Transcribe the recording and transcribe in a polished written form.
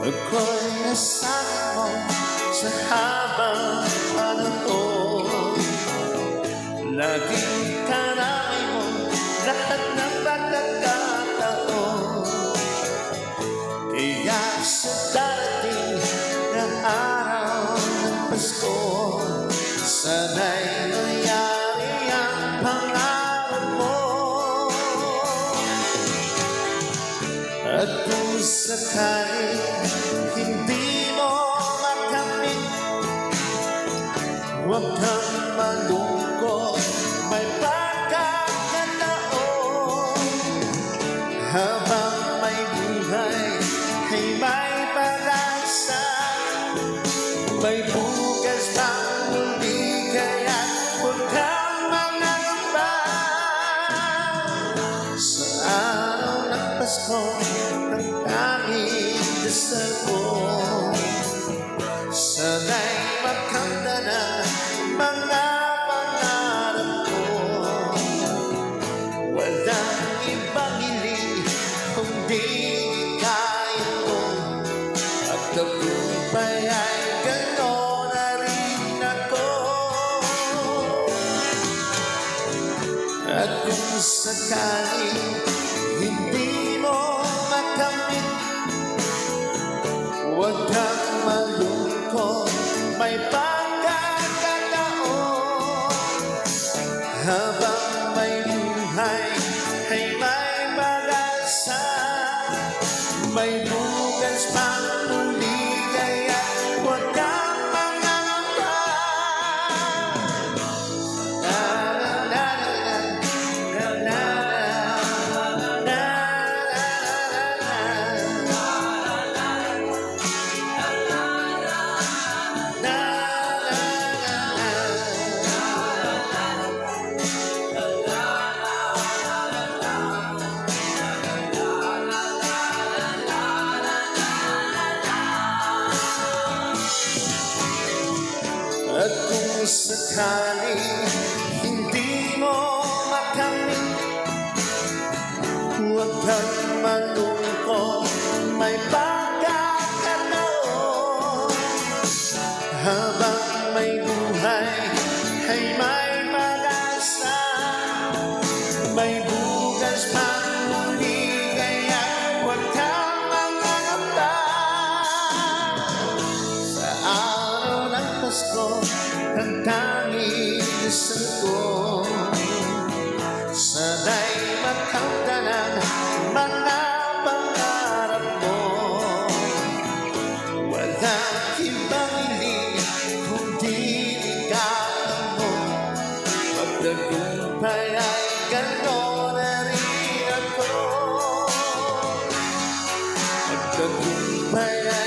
Ako'y nasanay mo sa habang panahon. Laging karamay mo lahat ng pagkakataon. Kaya sa darating ng araw ng Pasko, sana'y nangyari ang pangarap mo. At kung sakali hindi mo makamit, huwag kang malungkot, may pagkakataon. Habang may buhay ay may pag-asa, may bukas pang muli, kaya huwag kang mangamba. Sa araw ng Pasko, ang tanging dasal ko, sana'y makamda na mga pangarap ko. Walang ibang hiling kundi kaya ko, at tagumpay ay gano'n na rin ako. At kung sakaling hindi mo makamit, huwag kang malungkot, may pagkakataon. Habang may buhay ay may pag-asa, may bukas pang muli, kaya huwag kang mangangamba. At kung sakaling hindi mo makamit, huwag kang malungkot, may pagkakataon. Habang may buhay ay may pag-asa, may bukas pang muli, kaya huwag kang mangangamba. Sa araw ng Pasko, ang tanging dasal ko, sana'y makamda ng mga pangarap mo. Walang ibang hiling kundi ikaw mo, magtagumpay ay gano'n na rin ako. Magtagumpay ay